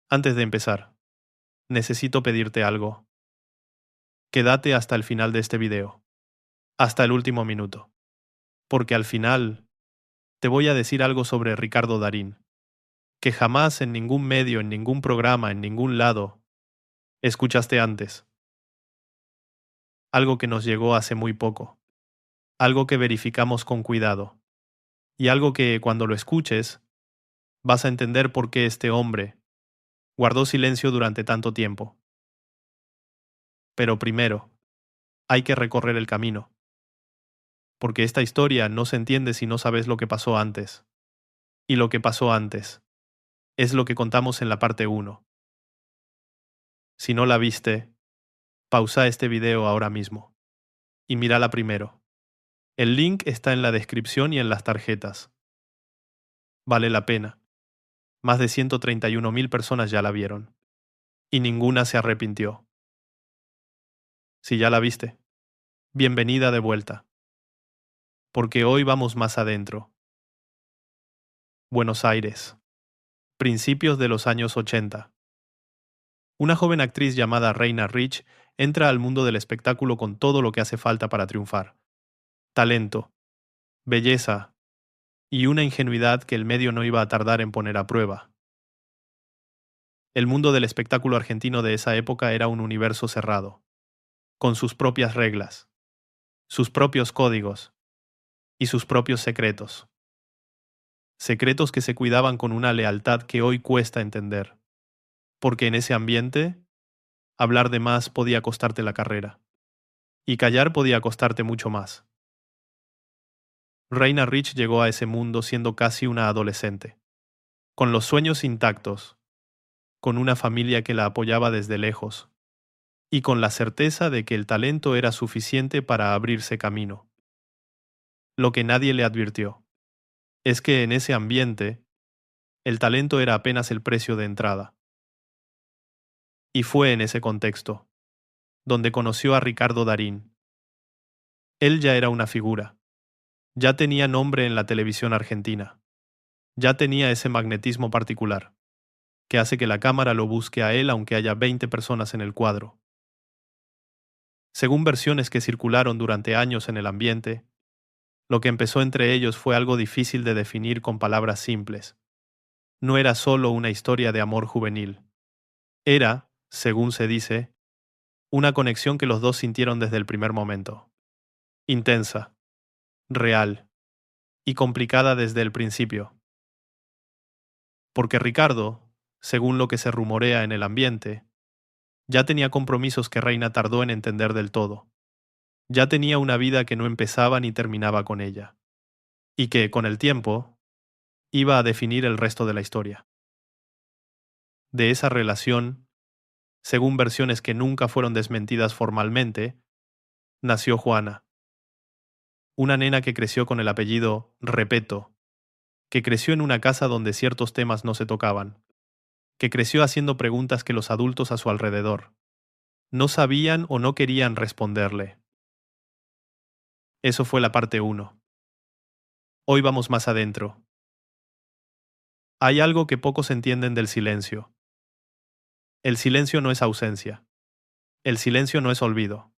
Antes de empezar, necesito pedirte algo. Quédate hasta el final de este video, hasta el último minuto, porque al final te voy a decir algo sobre Ricardo Darín, que jamás en ningún medio, en ningún programa, en ningún lado, escuchaste antes. Algo que nos llegó hace muy poco, algo que verificamos con cuidado, y algo que, cuando lo escuches, vas a entender por qué este hombre guardó silencio durante tanto tiempo. Pero primero, hay que recorrer el camino, porque esta historia no se entiende si no sabes lo que pasó antes. Y lo que pasó antes es lo que contamos en la parte 1. Si no la viste, pausa este video ahora mismo y mírala primero. El link está en la descripción y en las tarjetas. Vale la pena. Más de 131.000 personas ya la vieron. Y ninguna se arrepintió. Si ya la viste, bienvenida de vuelta. Porque hoy vamos más adentro. Buenos Aires. Principios de los años 80. Una joven actriz llamada Reina Rich entra al mundo del espectáculo con todo lo que hace falta para triunfar. Talento, belleza y una ingenuidad que el medio no iba a tardar en poner a prueba. El mundo del espectáculo argentino de esa época era un universo cerrado, con sus propias reglas, sus propios códigos y sus propios secretos. Secretos que se cuidaban con una lealtad que hoy cuesta entender, porque en ese ambiente, hablar de más podía costarte la carrera, y callar podía costarte mucho más. Reina Rich llegó a ese mundo siendo casi una adolescente, con los sueños intactos, con una familia que la apoyaba desde lejos, y con la certeza de que el talento era suficiente para abrirse camino. Lo que nadie le advirtió es que en ese ambiente, el talento era apenas el precio de entrada. Y fue en ese contexto donde conoció a Ricardo Darín. Él ya era una figura, ya tenía nombre en la televisión argentina, ya tenía ese magnetismo particular que hace que la cámara lo busque a él aunque haya 20 personas en el cuadro. Según versiones que circularon durante años en el ambiente, lo que empezó entre ellos fue algo difícil de definir con palabras simples. No era solo una historia de amor juvenil. Era, según se dice, una conexión que los dos sintieron desde el primer momento. Intensa, real y complicada desde el principio. Porque Ricardo, según lo que se rumorea en el ambiente, ya tenía compromisos que Reina tardó en entender del todo. Ya tenía una vida que no empezaba ni terminaba con ella, y que, con el tiempo, iba a definir el resto de la historia. De esa relación, según versiones que nunca fueron desmentidas formalmente, nació Juana, una nena que creció con el apellido Repeto, que creció en una casa donde ciertos temas no se tocaban, que creció haciendo preguntas que los adultos a su alrededor no sabían o no querían responderle. Eso fue la parte 1. Hoy vamos más adentro. Hay algo que pocos entienden del silencio. El silencio no es ausencia. El silencio no es olvido.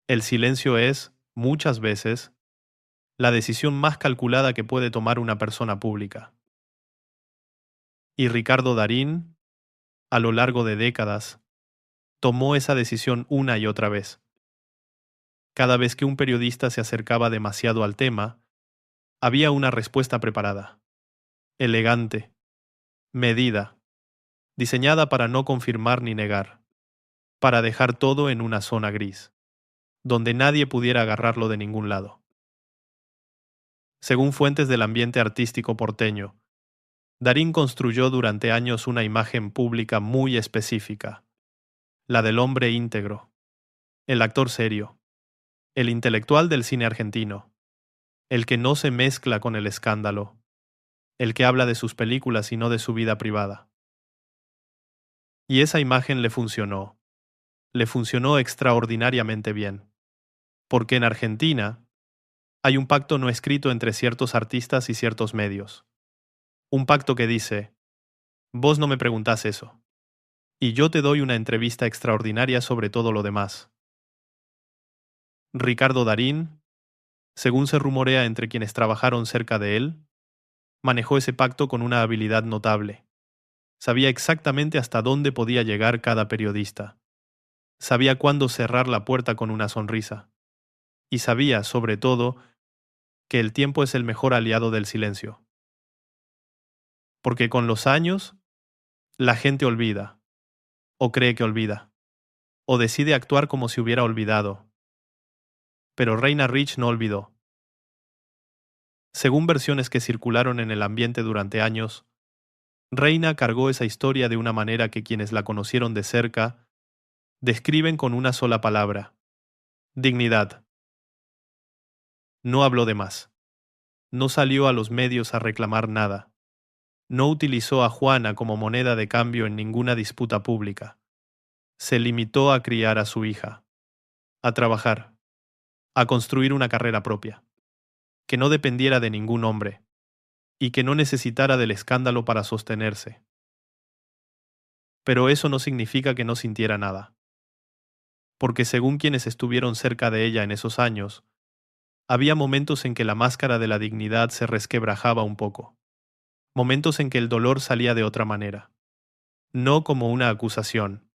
El silencio es, muchas veces, la decisión más calculada que puede tomar una persona pública. Y Ricardo Darín, a lo largo de décadas, tomó esa decisión una y otra vez. Cada vez que un periodista se acercaba demasiado al tema, había una respuesta preparada. Elegante, medida, diseñada para no confirmar ni negar, para dejar todo en una zona gris, donde nadie pudiera agarrarlo de ningún lado. Según fuentes del ambiente artístico porteño, Darín construyó durante años una imagen pública muy específica, la del hombre íntegro, el actor serio, el intelectual del cine argentino, el que no se mezcla con el escándalo, el que habla de sus películas y no de su vida privada. Y esa imagen le funcionó extraordinariamente bien, porque en Argentina hay un pacto no escrito entre ciertos artistas y ciertos medios. Un pacto que dice: vos no me preguntás eso, Y yo te doy una entrevista extraordinaria sobre todo lo demás. Ricardo Darín, según se rumorea entre quienes trabajaron cerca de él, manejó ese pacto con una habilidad notable. Sabía exactamente hasta dónde podía llegar cada periodista. Sabía cuándo cerrar la puerta con una sonrisa. Y sabía, sobre todo, que el tiempo es el mejor aliado del silencio. Porque con los años, la gente olvida, o cree que olvida, o decide actuar como si hubiera olvidado. Pero Reina Rich no olvidó. Según versiones que circularon en el ambiente durante años, Reina cargó esa historia de una manera que quienes la conocieron de cerca describen con una sola palabra: dignidad. No habló de más. No salió a los medios a reclamar nada. No utilizó a Juana como moneda de cambio en ninguna disputa pública. Se limitó a criar a su hija, a trabajar, a construir una carrera propia, que no dependiera de ningún hombre, y que no necesitara del escándalo para sostenerse. Pero eso no significa que no sintiera nada, porque según quienes estuvieron cerca de ella en esos años, había momentos en que la máscara de la dignidad se resquebrajaba un poco, momentos en que el dolor salía de otra manera, no como una acusación,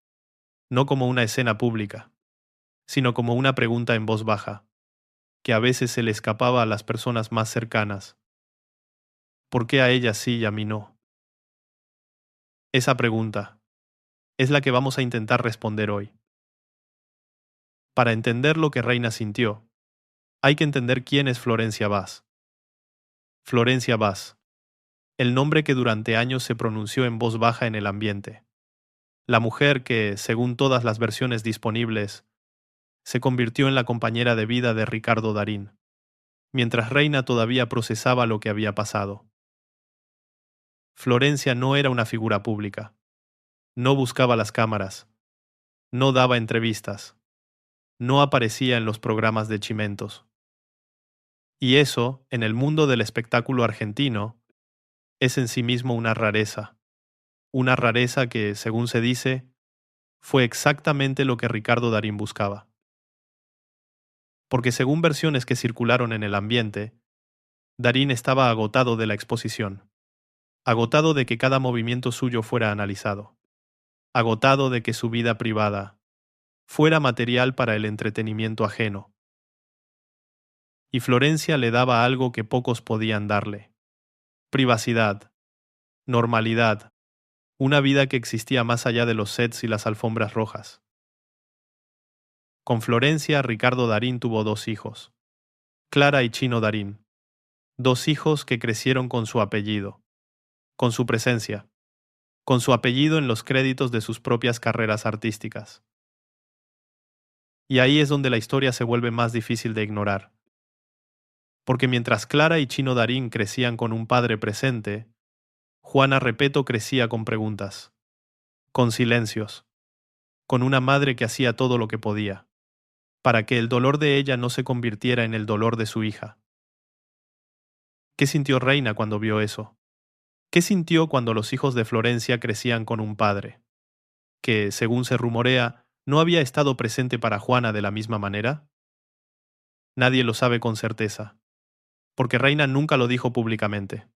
no como una escena pública, sino como una pregunta en voz baja, que a veces se le escapaba a las personas más cercanas. ¿Por qué a ella sí y a mí no? Esa pregunta es la que vamos a intentar responder hoy. Para entender lo que Reina sintió, hay que entender quién es Florencia Vaz. Florencia Vaz, el nombre que durante años se pronunció en voz baja en el ambiente. La mujer que, según todas las versiones disponibles, se convirtió en la compañera de vida de Ricardo Darín, mientras Reina todavía procesaba lo que había pasado. Florencia no era una figura pública. No buscaba las cámaras. No daba entrevistas. No aparecía en los programas de Chimentos. Y eso, en el mundo del espectáculo argentino, es en sí mismo una rareza. Una rareza que, según se dice, fue exactamente lo que Ricardo Darín buscaba. Porque según versiones que circularon en el ambiente, Darín estaba agotado de la exposición, agotado de que cada movimiento suyo fuera analizado, agotado de que su vida privada fuera material para el entretenimiento ajeno. Y Florencia le daba algo que pocos podían darle: privacidad, normalidad, una vida que existía más allá de los sets y las alfombras rojas. Con Florencia, Ricardo Darín tuvo 2 hijos, Clara y Chino Darín, 2 hijos que crecieron con su apellido, con su presencia, con su apellido en los créditos de sus propias carreras artísticas. Y ahí es donde la historia se vuelve más difícil de ignorar. Porque mientras Clara y Chino Darín crecían con un padre presente, Juana Repeto crecía con preguntas, con silencios, con una madre que hacía todo lo que podía, para que el dolor de ella no se convirtiera en el dolor de su hija. ¿Qué sintió Reina cuando vio eso? ¿Qué sintió cuando los hijos de Florencia crecían con un padre, que, según se rumorea, no había estado presente para Juana de la misma manera? Nadie lo sabe con certeza, porque Reina nunca lo dijo públicamente.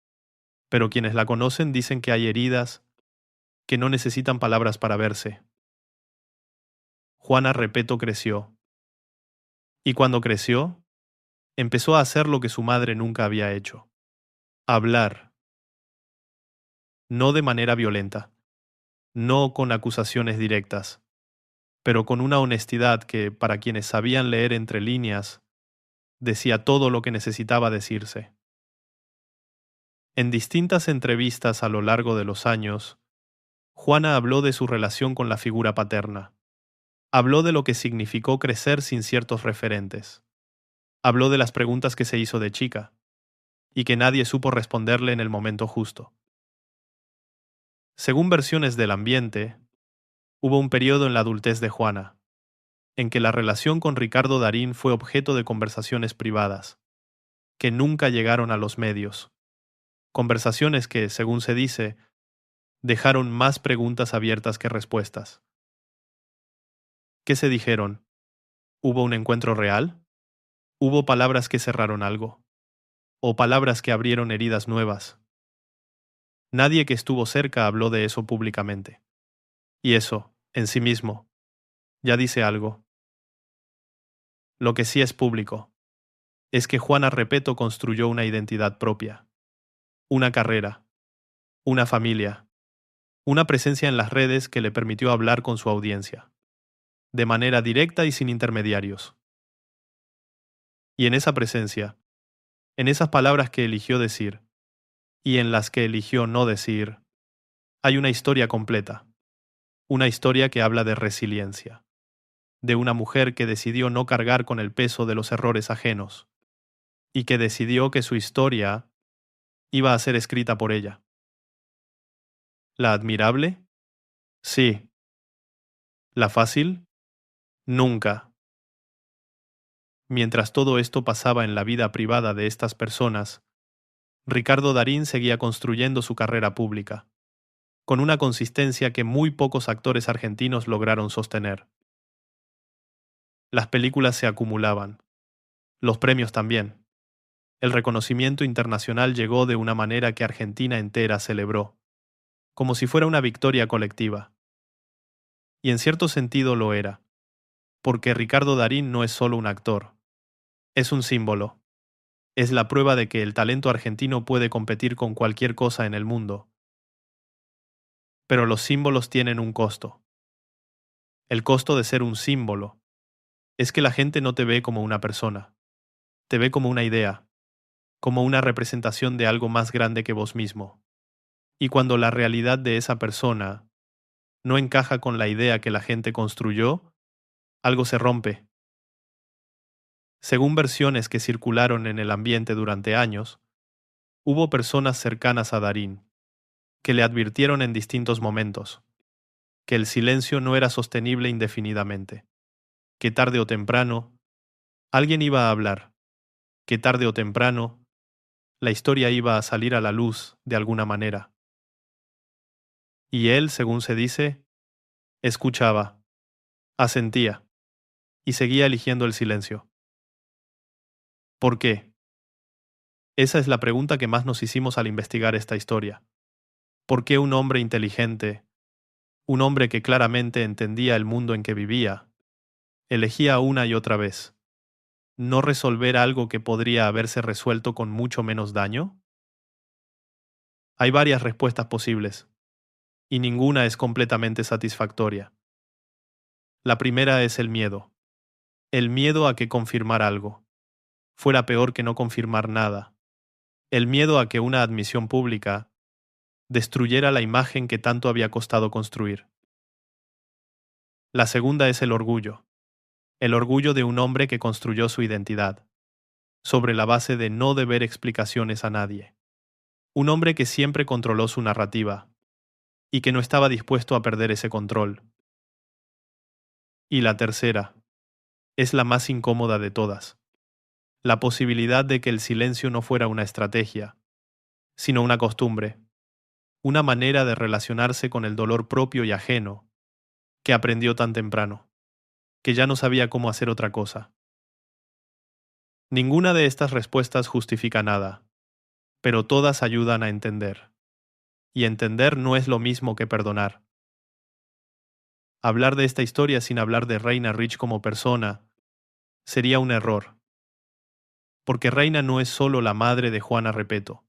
Pero quienes la conocen dicen que hay heridas que no necesitan palabras para verse. Juana Repeto creció. Y cuando creció, empezó a hacer lo que su madre nunca había hecho: hablar. No de manera violenta, no con acusaciones directas, pero con una honestidad que, para quienes sabían leer entre líneas, decía todo lo que necesitaba decirse. En distintas entrevistas a lo largo de los años, Juana habló de su relación con la figura paterna. Habló de lo que significó crecer sin ciertos referentes. Habló de las preguntas que se hizo de chica, y que nadie supo responderle en el momento justo. Según versiones del ambiente, hubo un periodo en la adultez de Juana, en que la relación con Ricardo Darín fue objeto de conversaciones privadas, que nunca llegaron a los medios. Conversaciones que, según se dice, dejaron más preguntas abiertas que respuestas. ¿Qué se dijeron? ¿Hubo un encuentro real? ¿Hubo palabras que cerraron algo? ¿O palabras que abrieron heridas nuevas? Nadie que estuvo cerca habló de eso públicamente. Y eso, en sí mismo, ya dice algo. Lo que sí es público es que Juana Repeto construyó una identidad propia, una carrera, una familia, una presencia en las redes que le permitió hablar con su audiencia, de manera directa y sin intermediarios. Y en esa presencia, en esas palabras que eligió decir, y en las que eligió no decir, hay una historia completa, una historia que habla de resiliencia, de una mujer que decidió no cargar con el peso de los errores ajenos, y que decidió que su historia iba a ser escrita por ella. ¿La admirable? Sí. ¿La fácil? Nunca. Mientras todo esto pasaba en la vida privada de estas personas, Ricardo Darín seguía construyendo su carrera pública, con una consistencia que muy pocos actores argentinos lograron sostener. Las películas se acumulaban, los premios también. El reconocimiento internacional llegó de una manera que Argentina entera celebró, como si fuera una victoria colectiva. Y en cierto sentido lo era, porque Ricardo Darín no es solo un actor, es un símbolo. Es la prueba de que el talento argentino puede competir con cualquier cosa en el mundo. Pero los símbolos tienen un costo. El costo de ser un símbolo es que la gente no te ve como una persona, te ve como una idea, como una representación de algo más grande que vos mismo. Y cuando la realidad de esa persona no encaja con la idea que la gente construyó, algo se rompe. Según versiones que circularon en el ambiente durante años, hubo personas cercanas a Darín que le advirtieron en distintos momentos que el silencio no era sostenible indefinidamente, que tarde o temprano alguien iba a hablar, que tarde o temprano la historia iba a salir a la luz de alguna manera. Y él, según se dice, escuchaba, asentía, y seguía eligiendo el silencio. ¿Por qué? Esa es la pregunta que más nos hicimos al investigar esta historia. ¿Por qué un hombre inteligente, un hombre que claramente entendía el mundo en que vivía, elegía una y otra vez no resolver algo que podría haberse resuelto con mucho menos daño? Hay varias respuestas posibles, y ninguna es completamente satisfactoria. La primera es el miedo a que confirmar algo fuera peor que no confirmar nada, el miedo a que una admisión pública destruyera la imagen que tanto había costado construir. La segunda es el orgullo de un hombre que construyó su identidad, sobre la base de no deber explicaciones a nadie. Un hombre que siempre controló su narrativa, y que no estaba dispuesto a perder ese control. Y la tercera, es la más incómoda de todas, la posibilidad de que el silencio no fuera una estrategia, sino una costumbre, una manera de relacionarse con el dolor propio y ajeno, que aprendió tan temprano, que ya no sabía cómo hacer otra cosa. Ninguna de estas respuestas justifica nada, pero todas ayudan a entender. Y entender no es lo mismo que perdonar. Hablar de esta historia sin hablar de Reina Rich como persona sería un error. Porque Reina no es solo la madre de Juana Repeto,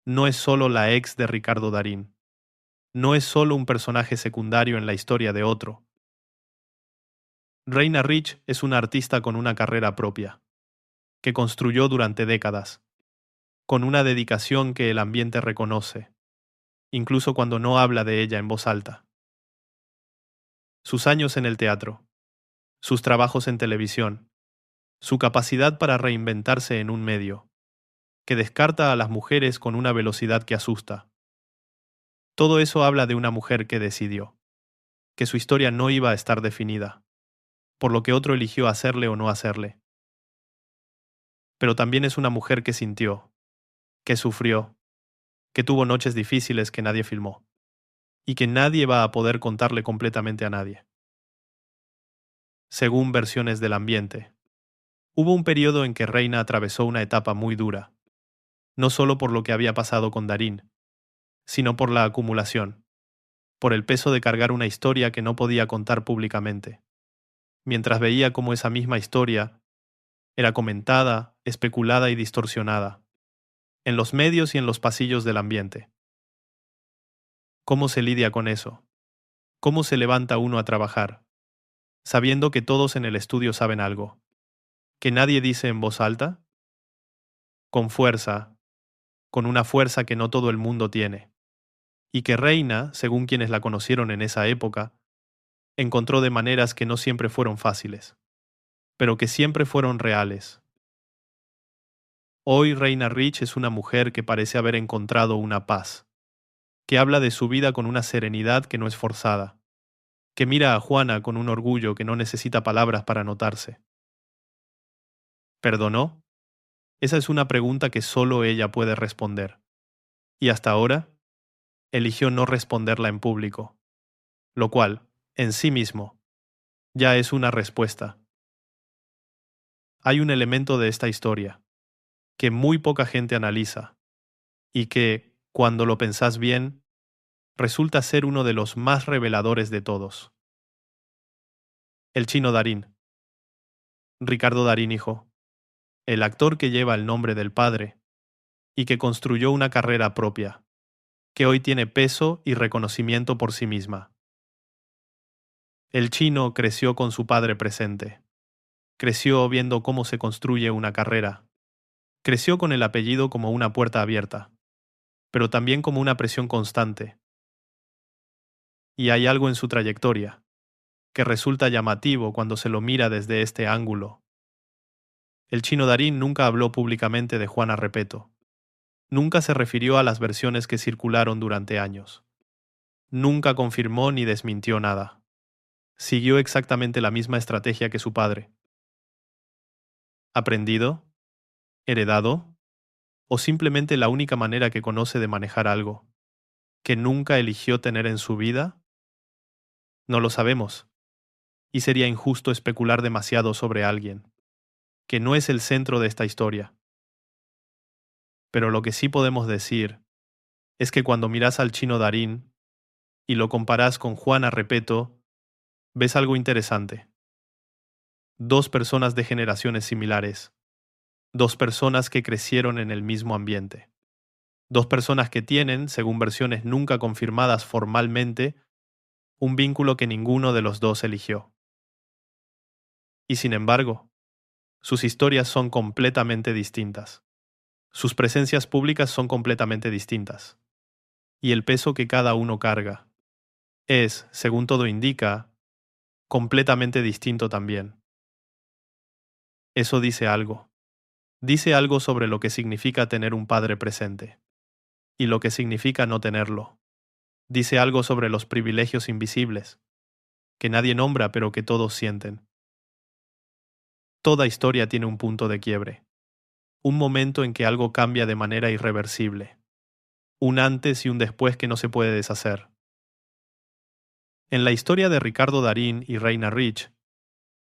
no es solo la ex de Ricardo Darín, no es solo un personaje secundario en la historia de otro. Reina Rich es una artista con una carrera propia, que construyó durante décadas, con una dedicación que el ambiente reconoce, incluso cuando no habla de ella en voz alta. Sus años en el teatro, sus trabajos en televisión, su capacidad para reinventarse en un medio, que descarta a las mujeres con una velocidad que asusta. Todo eso habla de una mujer que decidió que su historia no iba a estar definida, por lo que otro eligió hacerle o no hacerle. Pero también es una mujer que sintió, que sufrió, que tuvo noches difíciles que nadie filmó. y que nadie va a poder contarle completamente a nadie. Según versiones del ambiente, hubo un periodo en que Reina atravesó una etapa muy dura, no solo por lo que había pasado con Darín, sino por la acumulación, por el peso de cargar una historia que no podía contar públicamente, mientras veía cómo esa misma historia era comentada, especulada y distorsionada, en los medios y en los pasillos del ambiente. ¿Cómo se lidia con eso? ¿Cómo se levanta uno a trabajar, sabiendo que todos en el estudio saben algo, que nadie dice en voz alta? Con fuerza, con una fuerza que no todo el mundo tiene, y que Reina, según quienes la conocieron en esa época, encontró de maneras que no siempre fueron fáciles, pero que siempre fueron reales. Hoy Reina Rich es una mujer que parece haber encontrado una paz, que habla de su vida con una serenidad que no es forzada, que mira a Juana con un orgullo que no necesita palabras para notarse. ¿Perdonó? Esa es una pregunta que solo ella puede responder. Y hasta ahora, eligió no responderla en público, lo cual, en sí mismo, ya es una respuesta. Hay un elemento de esta historia que muy poca gente analiza y que, cuando lo pensás bien, resulta ser uno de los más reveladores de todos. El chino Darín, Ricardo Darín hijo, el actor que lleva el nombre del padre y que construyó una carrera propia, que hoy tiene peso y reconocimiento por sí misma. El chino creció con su padre presente, creció viendo cómo se construye una carrera, creció con el apellido como una puerta abierta, pero también como una presión constante. Y hay algo en su trayectoria que resulta llamativo cuando se lo mira desde este ángulo. El chino Darín nunca habló públicamente de Juana Repeto. Nunca se refirió a las versiones que circularon durante años. Nunca confirmó ni desmintió nada. Siguió exactamente la misma estrategia que su padre. ¿Aprendido? ¿Heredado? ¿O simplemente la única manera que conoce de manejar algo, que nunca eligió tener en su vida? No lo sabemos, y sería injusto especular demasiado sobre alguien, que no es el centro de esta historia. Pero lo que sí podemos decir es que cuando miras al chino Darín y lo comparas con Juana Repeto, ves algo interesante. Dos personas de generaciones similares, dos personas que crecieron en el mismo ambiente, dos personas que tienen, según versiones nunca confirmadas formalmente, un vínculo que ninguno de los dos eligió. Y sin embargo, sus historias son completamente distintas. Sus presencias públicas son completamente distintas. Y el peso que cada uno carga es, según todo indica, completamente distinto también. Eso dice algo. Dice algo sobre lo que significa tener un padre presente y lo que significa no tenerlo. Dice algo sobre los privilegios invisibles, que nadie nombra pero que todos sienten. Toda historia tiene un punto de quiebre, un momento en que algo cambia de manera irreversible, un antes y un después que no se puede deshacer. En la historia de Ricardo Darín y Reina Rich,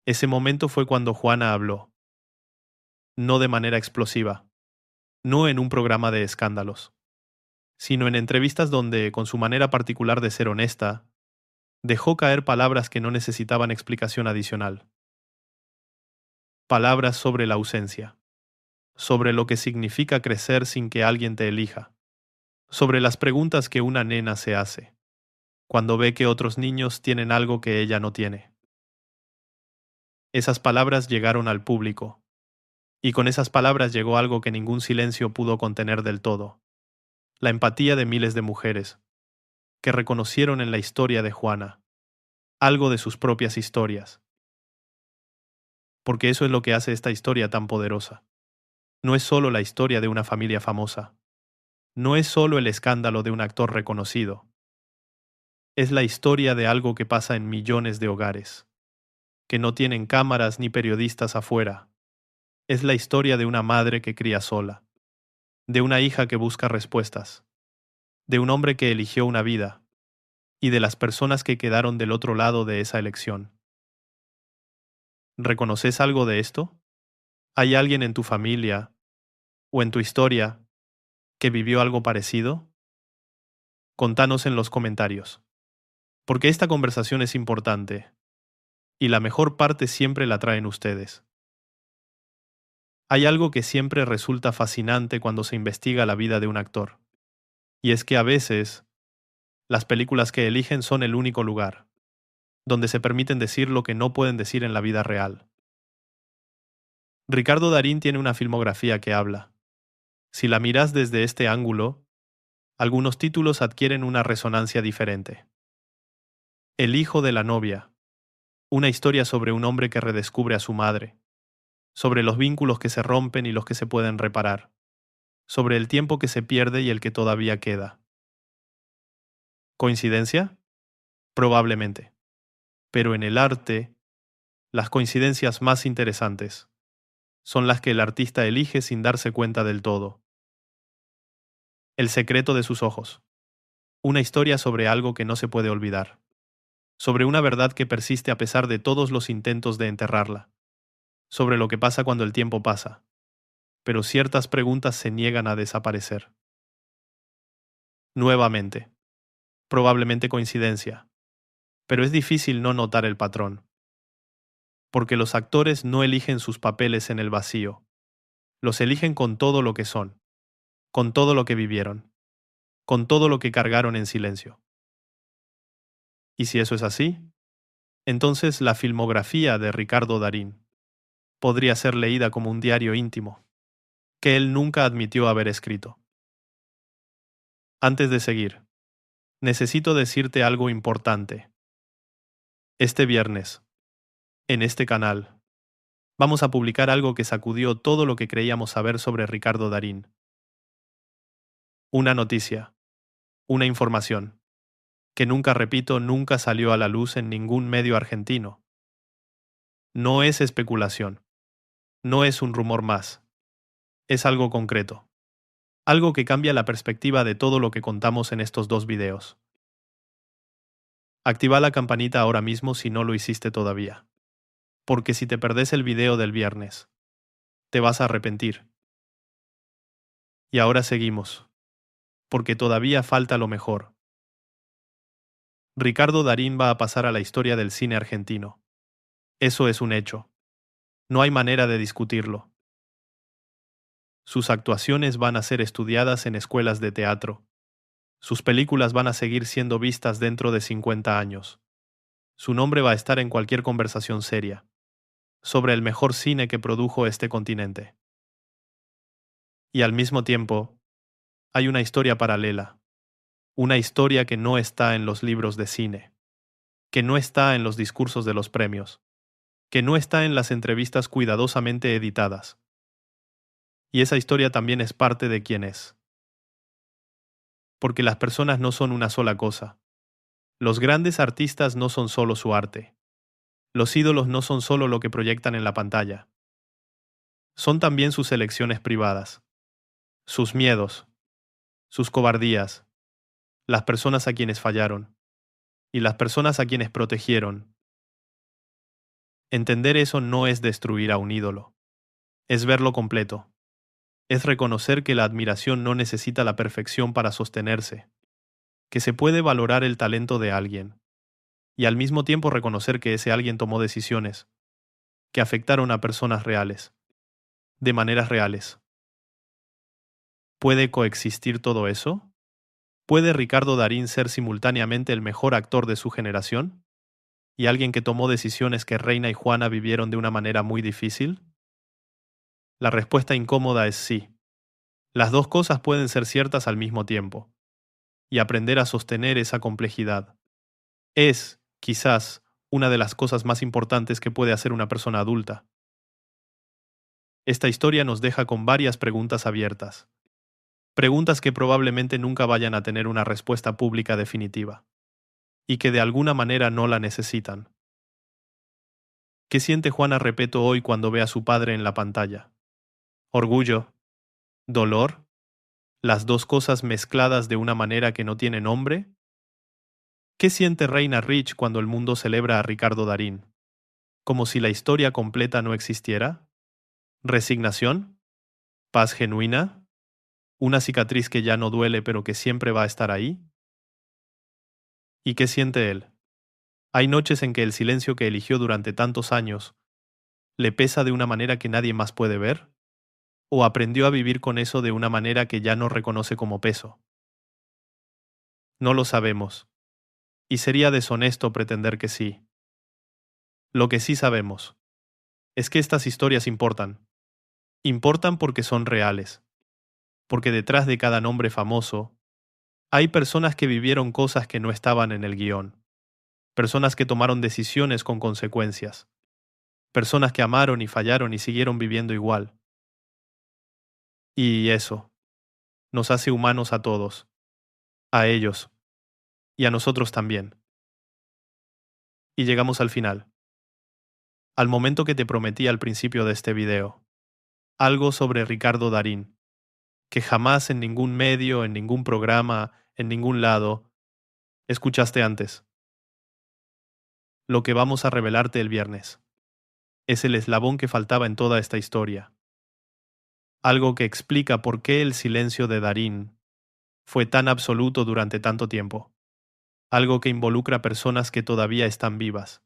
ese momento fue cuando Juana habló, no de manera explosiva, no en un programa de escándalos, sino en entrevistas donde, con su manera particular de ser honesta, dejó caer palabras que no necesitaban explicación adicional. Palabras sobre la ausencia, sobre lo que significa crecer sin que alguien te elija, sobre las preguntas que una nena se hace, cuando ve que otros niños tienen algo que ella no tiene. Esas palabras llegaron al público, y con esas palabras llegó algo que ningún silencio pudo contener del todo, la empatía de miles de mujeres, que reconocieron en la historia de Juana algo de sus propias historias, porque eso es lo que hace esta historia tan poderosa. No es solo la historia de una familia famosa, no es solo el escándalo de un actor reconocido, es la historia de algo que pasa en millones de hogares, que no tienen cámaras ni periodistas afuera. Es la historia de una madre que cría sola, de una hija que busca respuestas, de un hombre que eligió una vida, y de las personas que quedaron del otro lado de esa elección. ¿Reconoces algo de esto? ¿Hay alguien en tu familia o en tu historia que vivió algo parecido? Contanos en los comentarios, porque esta conversación es importante y la mejor parte siempre la traen ustedes. Hay algo que siempre resulta fascinante cuando se investiga la vida de un actor, y es que a veces las películas que eligen son el único lugar donde se permiten decir lo que no pueden decir en la vida real. Ricardo Darín tiene una filmografía que habla. Si la miras desde este ángulo, algunos títulos adquieren una resonancia diferente. El hijo de la novia, una historia sobre un hombre que redescubre a su madre, sobre los vínculos que se rompen y los que se pueden reparar, sobre el tiempo que se pierde y el que todavía queda. ¿Coincidencia? Probablemente. Pero en el arte, las coincidencias más interesantes son las que el artista elige sin darse cuenta del todo. El secreto de sus ojos. Una historia sobre algo que no se puede olvidar. Sobre una verdad que persiste a pesar de todos los intentos de enterrarla. Sobre lo que pasa cuando el tiempo pasa. Pero ciertas preguntas se niegan a desaparecer. Nuevamente. Probablemente coincidencia. Pero es difícil no notar el patrón. Porque los actores no eligen sus papeles en el vacío. Los eligen con todo lo que son. Con todo lo que vivieron. Con todo lo que cargaron en silencio. Y si eso es así, entonces la filmografía de Ricardo Darín podría ser leída como un diario íntimo, que él nunca admitió haber escrito. Antes de seguir, necesito decirte algo importante. Este viernes, en este canal, vamos a publicar algo que sacudió todo lo que creíamos saber sobre Ricardo Darín. Una noticia, una información, que nunca, repito, nunca salió a la luz en ningún medio argentino. No es especulación, no es un rumor más, es algo concreto. Algo que cambia la perspectiva de todo lo que contamos en estos dos videos. Activa la campanita ahora mismo si no lo hiciste todavía. Porque si te perdés el video del viernes, te vas a arrepentir. Y ahora seguimos. Porque todavía falta lo mejor. Ricardo Darín va a pasar a la historia del cine argentino. Eso es un hecho. No hay manera de discutirlo. Sus actuaciones van a ser estudiadas en escuelas de teatro. Sus películas van a seguir siendo vistas dentro de 50 años. Su nombre va a estar en cualquier conversación seria sobre el mejor cine que produjo este continente. Y al mismo tiempo, hay una historia paralela, una historia que no está en los libros de cine, que no está en los discursos de los premios, que no está en las entrevistas cuidadosamente editadas. Y esa historia también es parte de quién es. Porque las personas no son una sola cosa. Los grandes artistas no son solo su arte. Los ídolos no son solo lo que proyectan en la pantalla. Son también sus elecciones privadas, sus miedos, sus cobardías, las personas a quienes fallaron y las personas a quienes protegieron. Entender eso no es destruir a un ídolo, es verlo completo, es reconocer que la admiración no necesita la perfección para sostenerse, que se puede valorar el talento de alguien, y al mismo tiempo reconocer que ese alguien tomó decisiones que afectaron a personas reales, de maneras reales. ¿Puede coexistir todo eso? ¿Puede Ricardo Darín ser simultáneamente el mejor actor de su generación y alguien que tomó decisiones que Reina y Juana vivieron de una manera muy difícil? La respuesta incómoda es sí. Las dos cosas pueden ser ciertas al mismo tiempo, y aprender a sostener esa complejidad es, quizás, una de las cosas más importantes que puede hacer una persona adulta. Esta historia nos deja con varias preguntas abiertas, preguntas que probablemente nunca vayan a tener una respuesta pública definitiva, y que de alguna manera no la necesitan. ¿Qué siente Juana Repeto hoy cuando ve a su padre en la pantalla? ¿Orgullo? ¿Dolor? ¿Las dos cosas mezcladas de una manera que no tiene nombre? ¿Qué siente Reina Rich cuando el mundo celebra a Ricardo Darín? ¿Como si la historia completa no existiera? ¿Resignación? ¿Paz genuina? ¿Una cicatriz que ya no duele pero que siempre va a estar ahí? ¿Y qué siente él? Hay noches en que el silencio que eligió durante tantos años le pesa de una manera que nadie más puede ver, o aprendió a vivir con eso de una manera que ya no reconoce como peso. No lo sabemos, y sería deshonesto pretender que sí. Lo que sí sabemos es que estas historias importan. Importan porque son reales, porque detrás de cada nombre famoso hay personas que vivieron cosas que no estaban en el guión, personas que tomaron decisiones con consecuencias, personas que amaron y fallaron y siguieron viviendo igual. Y eso nos hace humanos a todos, a ellos y a nosotros también. Y llegamos al final, al momento que te prometí al principio de este video, algo sobre Ricardo Darín, que jamás en ningún medio, en ningún programa, en ningún lado, escuchaste antes. Lo que vamos a revelarte el viernes es el eslabón que faltaba en toda esta historia, algo que explica por qué el silencio de Darín fue tan absoluto durante tanto tiempo, algo que involucra personas que todavía están vivas,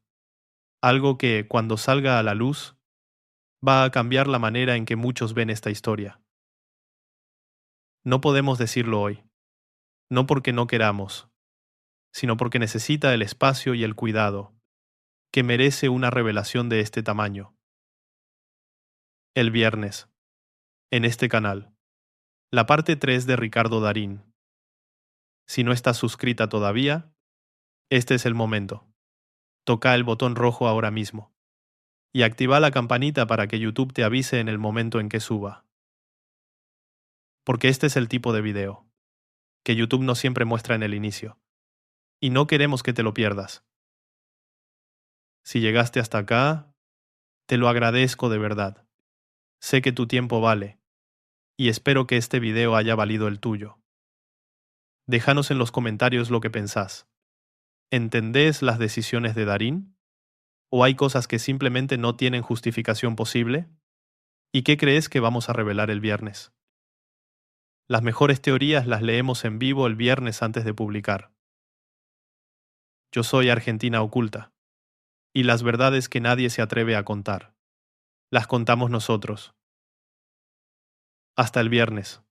algo que, cuando salga a la luz, va a cambiar la manera en que muchos ven esta historia. No podemos decirlo hoy, no porque no queramos, sino porque necesita el espacio y el cuidado que merece una revelación de este tamaño. El viernes, en este canal, la parte 3 de Ricardo Darín. Si no estás suscrita todavía, este es el momento. Toca el botón rojo ahora mismo y activa la campanita para que YouTube te avise en el momento en que suba. Porque este es el tipo de video que YouTube no siempre muestra en el inicio, y no queremos que te lo pierdas. Si llegaste hasta acá, te lo agradezco de verdad. Sé que tu tiempo vale, y espero que este video haya valido el tuyo. Déjanos en los comentarios lo que pensás. ¿Entendés las decisiones de Darín? ¿O hay cosas que simplemente no tienen justificación posible? ¿Y qué crees que vamos a revelar el viernes? Las mejores teorías las leemos en vivo el viernes antes de publicar. Yo soy Argentina Oculta, y las verdades que nadie se atreve a contar, las contamos nosotros. Hasta el viernes.